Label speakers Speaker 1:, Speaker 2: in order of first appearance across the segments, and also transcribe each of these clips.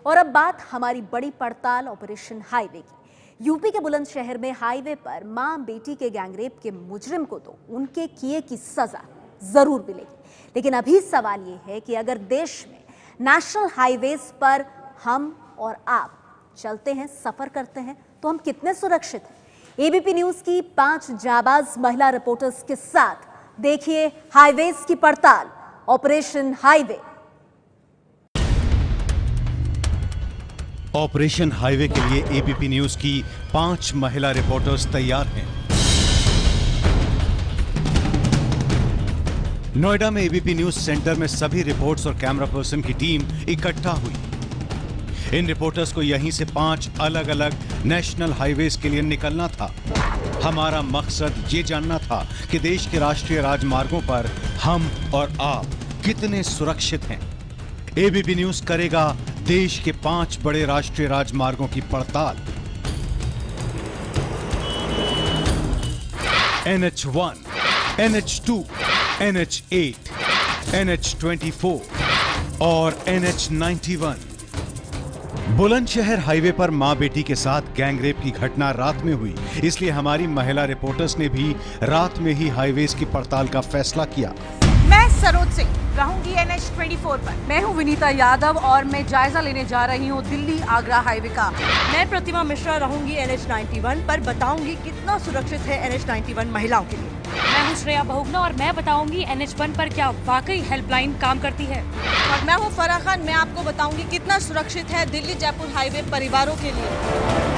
Speaker 1: और अब बात हमारी बड़ी पड़ताल ऑपरेशन हाईवे की। यूपी के बुलंदशहर में हाईवे पर मां बेटी के गैंगरेप के मुजरिम को तो उनके किए की सजा जरूर मिलेगी, लेकिन अभी सवाल ये है कि अगर देश में नेशनल हाईवेज पर हम और आप चलते हैं, सफर करते हैं, तो हम कितने सुरक्षित हैं? एबीपी न्यूज की 5 जाबाज महिला रिपोर्टर्स के साथ देखिए हाईवेज की पड़ताल, ऑपरेशन हाईवे।
Speaker 2: ऑपरेशन हाईवे के लिए एबीपी न्यूज की 5 महिला रिपोर्टर्स तैयार हैं। नोएडा में एबीपी न्यूज सेंटर में सभी रिपोर्ट्स और कैमरा पर्सन की टीम इकट्ठा हुई। इन रिपोर्टर्स को यहीं से 5 अलग अलग नेशनल हाईवेज के लिए निकलना था। हमारा मकसद ये जानना था कि देश के राष्ट्रीय राजमार्गों पर हम और आप कितने सुरक्षित हैं। एबीपी न्यूज करेगा देश के 5 बड़े राष्ट्रीय राजमार्गों की पड़ताल। NH1, NH2, NH8, NH24 और NH91। बुलंदशहर हाईवे पर मां बेटी के साथ गैंगरेप की घटना रात में हुई, इसलिए हमारी महिला रिपोर्टर्स ने भी रात में ही हाईवेज की पड़ताल का फैसला किया।
Speaker 3: मैं सरोज सिंह रहूंगी NH24 पर।
Speaker 4: मैं हूं विनीता यादव और मैं जायजा लेने जा रही हूं दिल्ली आगरा हाईवे का।
Speaker 5: मैं प्रतिमा मिश्रा रहूंगी NH91 पर, बताऊंगी कितना सुरक्षित है NH91 महिलाओं के लिए।
Speaker 6: मैं हूं श्रेया बहुगुणा और मैं बताऊंगी NH1 पर क्या वाकई हेल्पलाइन काम करती है।
Speaker 5: और मैं हूं फराह खान, मैं आपको बताऊंगी कितना सुरक्षित है दिल्ली जयपुर हाईवे परिवारों के लिए।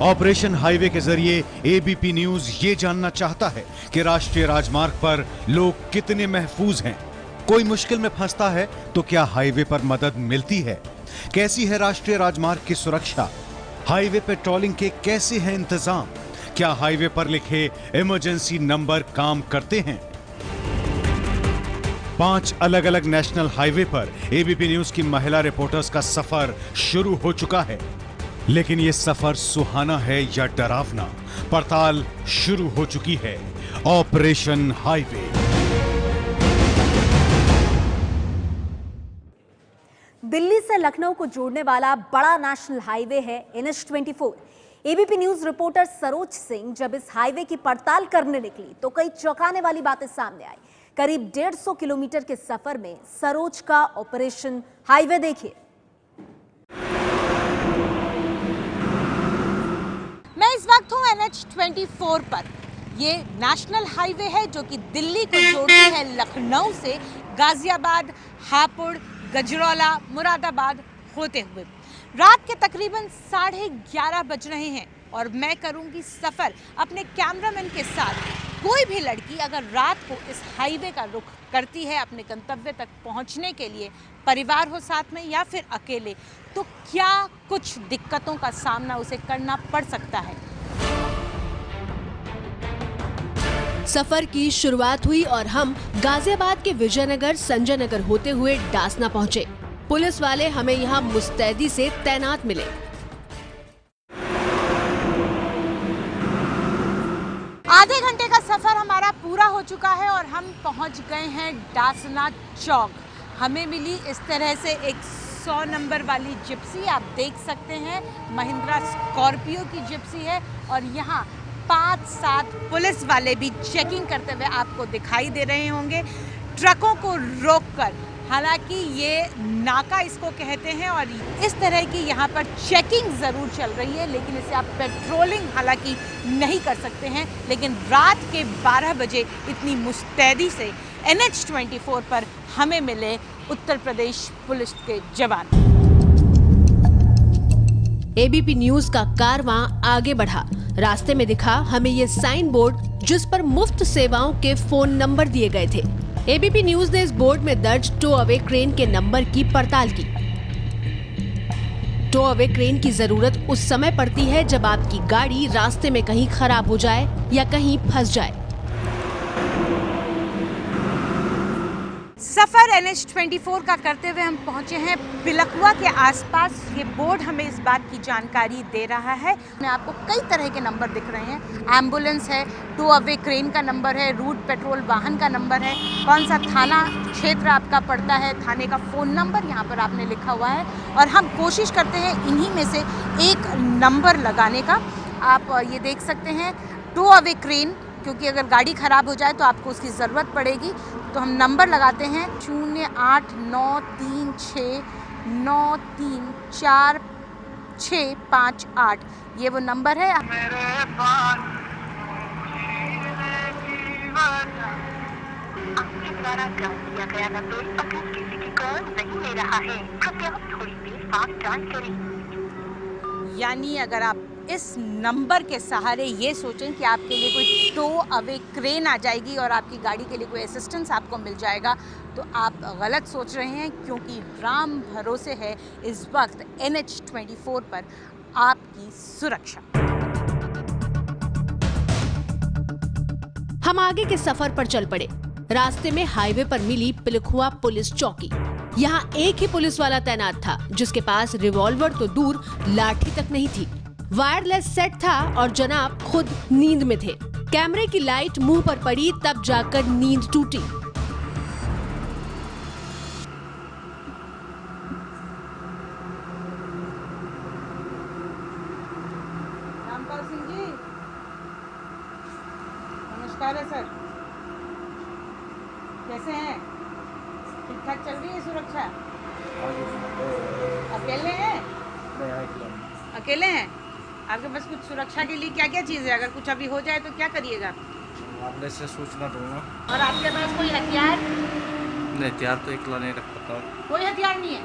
Speaker 2: ऑपरेशन हाईवे के जरिए एबीपी न्यूज ये जानना चाहता है कि राष्ट्रीय राजमार्ग पर लोग कितने महफूज हैं। कोई मुश्किल में फंसता है तो क्या हाईवे पर मदद मिलती है? कैसी है राष्ट्रीय राजमार्ग की सुरक्षा? हाईवे पेट्रोलिंग के कैसे हैं इंतजाम? क्या हाईवे पर लिखे इमरजेंसी नंबर काम करते हैं? 5 अलग अलग नेशनल हाईवे पर एबीपी न्यूज की महिला रिपोर्टर्स का सफर शुरू हो चुका है, लेकिन यह सफर सुहाना है या डरावना? पड़ताल शुरू हो चुकी है। Operation highway.
Speaker 1: दिल्ली से लखनऊ को जोड़ने वाला बड़ा नेशनल हाईवे है NH24। ABP news reporter Saroj Singh जब इस हाईवे की पड़ताल करने निकली तो कई चौंकाने वाली बातें सामने आई। करीब 150 किलोमीटर के सफर में सरोज का ऑपरेशन हाईवे देखिए।
Speaker 3: मैं इस वक्त हूँ NH24 पर। ये नेशनल हाईवे है जो कि दिल्ली को जोड़ती है लखनऊ से गाजियाबाद, हापुड़, गजरौला, मुरादाबाद होते हुए। रात के तकरीबन 11:30 बज रहे हैं और मैं करूंगी सफर अपने कैमरामैन के साथ। कोई भी लड़की अगर रात को इस हाईवे का रुख करती है अपने गंतव्य तक पहुंचने के लिए, परिवार हो साथ में या फिर अकेले, तो क्या कुछ दिक्कतों का सामना उसे करना पड़ सकता है।
Speaker 7: सफर की शुरुआत हुई और हम गाजियाबाद के विजयनगर संजय नगर होते हुए डासना पहुंचे। पुलिस वाले हमें यहाँ मुस्तैदी से तैनात मिले।
Speaker 3: आधे घंटे का सफर हमारा पूरा हो चुका है और हम पहुंच गए हैं डासना चौक। हमें मिली इस तरह से एक 100 नंबर वाली जिप्सी, आप देख सकते हैं महिंद्रा स्कॉर्पियो की जिप्सी है और यहाँ 5-7 पुलिस वाले भी चेकिंग करते हुए आपको दिखाई दे रहे होंगे, ट्रकों को रोककर। हालांकि ये नाका इसको कहते हैं और इस तरह की यहाँ पर चेकिंग ज़रूर चल रही है, लेकिन इसे आप पेट्रोलिंग हालांकि नहीं कर सकते हैं। लेकिन रात के 12 बजे इतनी मुस्तैदी से NH24 पर हमें मिले उत्तर प्रदेश पुलिस के जवान।
Speaker 7: एबीपी न्यूज का कारवां आगे बढ़ा। रास्ते में दिखा हमें ये साइन बोर्ड जिस पर मुफ्त सेवाओं के फोन नंबर दिए गए थे। एबीपी न्यूज ने इस बोर्ड में दर्ज टो अवे क्रेन के नंबर की पड़ताल की। टो अवे क्रेन की जरूरत उस समय पड़ती है जब आपकी गाड़ी रास्ते में कहीं खराब हो जाए या कहीं फंस जाए।
Speaker 3: सफ़र NH24 का करते हुए हम पहुंचे हैं पिलखुआ के आसपास। ये बोर्ड हमें इस बात की जानकारी दे रहा है। मैं आपको कई तरह के नंबर दिख रहे हैं। एम्बुलेंस है, टू अवे क्रेन का नंबर है, रूट पेट्रोल वाहन का नंबर है, कौन सा थाना क्षेत्र आपका पड़ता है, थाने का फ़ोन नंबर यहाँ पर आपने लिखा हुआ है। और हम कोशिश करते हैं इन्हीं में से एक नंबर लगाने का। आप ये देख सकते हैं, टू अवे क्रेन, क्योंकि अगर गाड़ी ख़राब हो जाए तो आपको उसकी ज़रूरत पड़ेगी। तो हम नंबर लगाते हैं 0893634658। ये वो नंबर है।
Speaker 8: आपके द्वारा डायल किया गया नंबर अभी किसी की कॉल नहीं ले रहा है, कृपया थोड़ी देर बाद डायल करें।
Speaker 3: यानी अगर आप इस नंबर के सहारे ये सोचें कि आपके लिए कोई टो अवे क्रेन आ जाएगी और आपकी गाड़ी के लिए कोई असिस्टेंस आपको मिल जाएगा, तो आप गलत सोच रहे हैं, क्योंकि राम भरोसे है इस वक्त NH24 पर आपकी सुरक्षा।
Speaker 7: हम आगे के सफर पर चल पड़े। रास्ते में हाईवे पर मिली पिलखुआ पुलिस चौकी। यहाँ एक ही पुलिस वाला तैनात था, जिसके पास रिवॉल्वर तो दूर लाठी तक नहीं थी। वायरलेस सेट था और जनाब खुद नींद में थे। कैमरे की लाइट मुंह पर पड़ी, तब जाकर नींद टूटी।
Speaker 3: रामपाल सिंह जी, नमस्कार है सर। कैसे हैं? ठीक ठाक चल रही है सुरक्षा? अकेले हैं? अकेले हैं? आपके पास कुछ सुरक्षा के लिए क्या क्या चीज़ है? अगर कुछ अभी हो जाए तो क्या करिएगा?
Speaker 9: आपने से सूचना दूंगा।
Speaker 3: और आपके पास कोई हथियार?
Speaker 9: नहीं, हथियार तो इकला नहीं रख पाता।
Speaker 3: कोई हथियार नहीं है?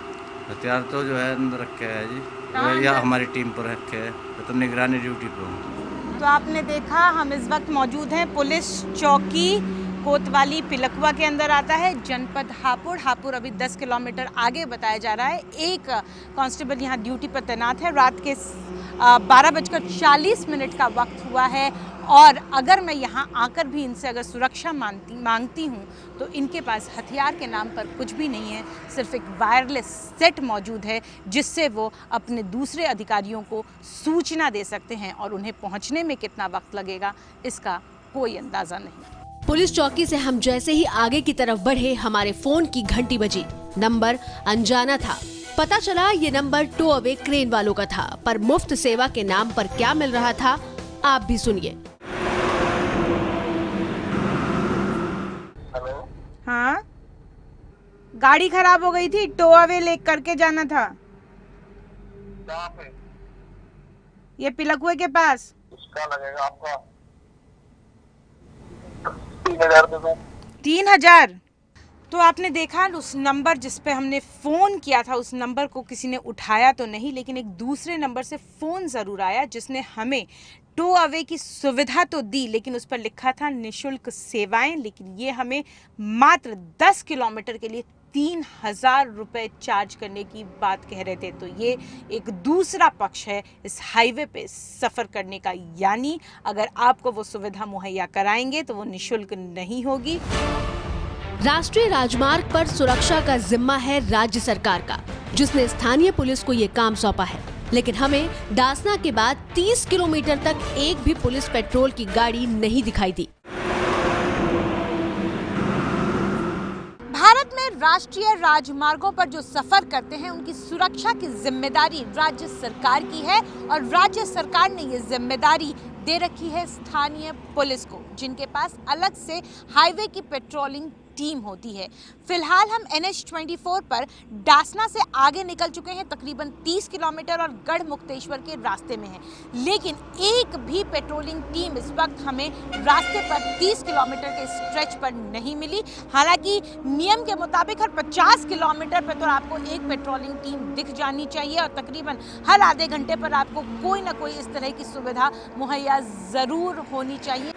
Speaker 9: हथियार तो जो है अंदर रखे है जी,
Speaker 3: कहाँ
Speaker 9: या
Speaker 3: अंदर?
Speaker 9: हमारी टीम पर रखे है, तो निगरानी ड्यूटी पे हूँ।
Speaker 3: तो आपने देखा, हम इस वक्त मौजूद हैं पुलिस चौकी कोतवाली पिलखुआ के अंदर आता है जनपद हापुड़। हापुड़ अभी 10 किलोमीटर आगे बताया जा रहा है। एक कांस्टेबल यहाँ ड्यूटी पर तैनात है। रात के 12:40 का वक्त हुआ है और अगर मैं यहाँ आकर भी इनसे अगर सुरक्षा मांगती हूँ तो इनके पास हथियार के नाम पर कुछ भी नहीं है। सिर्फ एक वायरलेस सेट मौजूद है जिससे वो अपने दूसरे अधिकारियों को सूचना दे सकते हैं, और उन्हें पहुँचने में कितना वक्त लगेगा इसका कोई अंदाज़ा नहीं।
Speaker 7: पुलिस चौकी से हम जैसे ही आगे की तरफ बढ़े, हमारे फोन की घंटी बजी। नंबर अनजाना था। पता चला ये नंबर टो अवे क्रेन वालों का था, पर मुफ्त सेवा के नाम पर क्या मिल रहा था आप भी सुनिए।
Speaker 8: हेलो,
Speaker 3: हाँ, गाड़ी खराब हो गई थी, टो अवे ले करके जाना था।
Speaker 8: कहाँ पे?
Speaker 3: ये पिलखुए के पास।
Speaker 8: उसका लगेगा आपका 3000 दे दो।
Speaker 3: 3000? तो आपने देखा उस नंबर जिस पे हमने फ़ोन किया था, उस नंबर को किसी ने उठाया तो नहीं, लेकिन एक दूसरे नंबर से फ़ोन ज़रूर आया जिसने हमें टो अवे की सुविधा तो दी, लेकिन उस पर लिखा था निःशुल्क सेवाएं। लेकिन ये हमें मात्र 10 किलोमीटर के लिए 3000 रुपये चार्ज करने की बात कह रहे थे। तो ये एक दूसरा पक्ष है इस हाईवे पे सफ़र करने का। यानी अगर आपको वो सुविधा मुहैया कराएंगे तो वो निःशुल्क नहीं होगी।
Speaker 7: राष्ट्रीय राजमार्ग पर सुरक्षा का जिम्मा है राज्य सरकार का, जिसने स्थानीय पुलिस को ये काम सौंपा है। लेकिन हमें डासना के बाद 30 किलोमीटर तक एक भी पुलिस पेट्रोल की गाड़ी नहीं दिखाई दी।
Speaker 3: भारत में राष्ट्रीय राजमार्गों पर जो सफर करते हैं उनकी सुरक्षा की जिम्मेदारी राज्य सरकार की है, और राज्य सरकार ने ये जिम्मेदारी दे रखी है स्थानीय पुलिस को, जिनके पास अलग से हाईवे की पेट्रोलिंग टीम होती है। फिलहाल हम NH24 पर डासना से आगे निकल चुके हैं, तकरीबन 30 किलोमीटर, और गढ़ मुक्तेश्वर के रास्ते में हैं। लेकिन एक भी पेट्रोलिंग टीम इस वक्त हमें रास्ते पर 30 किलोमीटर के स्ट्रेच पर नहीं मिली। हालांकि नियम के मुताबिक हर 50 किलोमीटर पर तो आपको एक पेट्रोलिंग टीम दिख जानी चाहिए, और तकरीबन हर आधे घंटे पर आपको कोई ना कोई इस तरह की सुविधा मुहैया ज़रूर होनी चाहिए।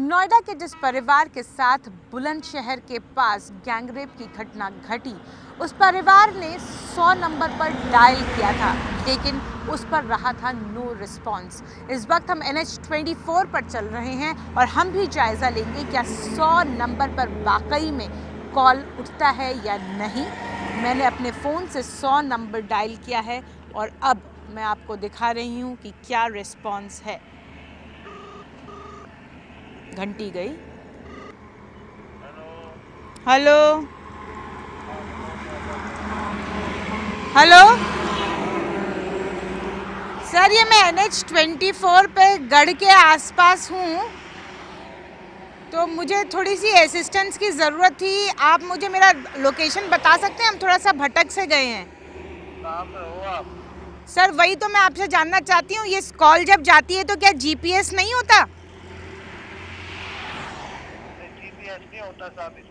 Speaker 3: नोएडा के जिस परिवार के साथ बुलंदशहर के पास गैंगरेप की घटना घटी, उस परिवार ने 100 नंबर पर डायल किया था, लेकिन उस पर रहा था नो रिस्पॉन्स। इस वक्त हम NH24 पर चल रहे हैं और हम भी जायज़ा लेंगे क्या 100 नंबर पर वाकई में कॉल उठता है या नहीं। मैंने अपने फ़ोन से 100 नंबर डायल किया है और अब मैं आपको दिखा रही हूँ कि क्या रिस्पॉन्स है। घंटी गई। हेलो हेलो सर, ये मैं NH24 पे गढ़ के आसपास हूँ, तो मुझे थोड़ी सी असिस्टेंस की ज़रूरत थी। आप मुझे मेरा लोकेशन बता सकते हैं? हम थोड़ा सा भटक से गए हैं।
Speaker 9: कहाँ पे हो आप?
Speaker 3: सर वही तो मैं आपसे जानना चाहती हूँ, ये कॉल जब जाती है तो क्या GPS नहीं होता?
Speaker 9: GPS नहीं होता साहब।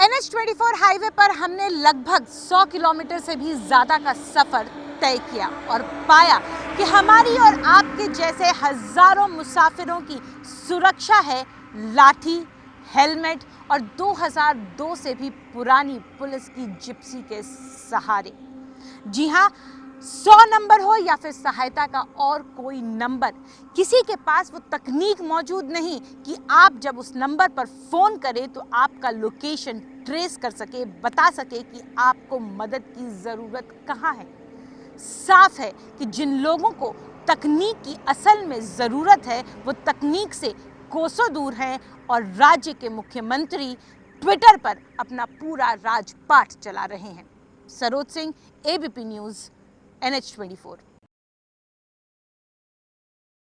Speaker 3: NH24 हाईवे पर हमने लगभग 100 किलोमीटर से भी ज़्यादा का सफ़र तय किया और पाया कि हमारी और आपके जैसे हज़ारों मुसाफिरों की सुरक्षा है लाठी, हेलमेट और 2002 से भी पुरानी पुलिस की जिप्सी के सहारे। जी हाँ, 100 नंबर हो या फिर सहायता का और कोई नंबर, किसी के पास वो तकनीक मौजूद नहीं कि आप जब उस नंबर पर फ़ोन करें तो आपका लोकेशन ट्रेस कर सके, बता सके कि आपको मदद की ज़रूरत कहाँ है। साफ है कि जिन लोगों को तकनीक की असल में ज़रूरत है वो तकनीक से कोसों दूर हैं और राज्य के मुख्यमंत्री ट्विटर पर अपना पूरा राजपाट चला रहे हैं। Saroj Singh, ABP news, NH24।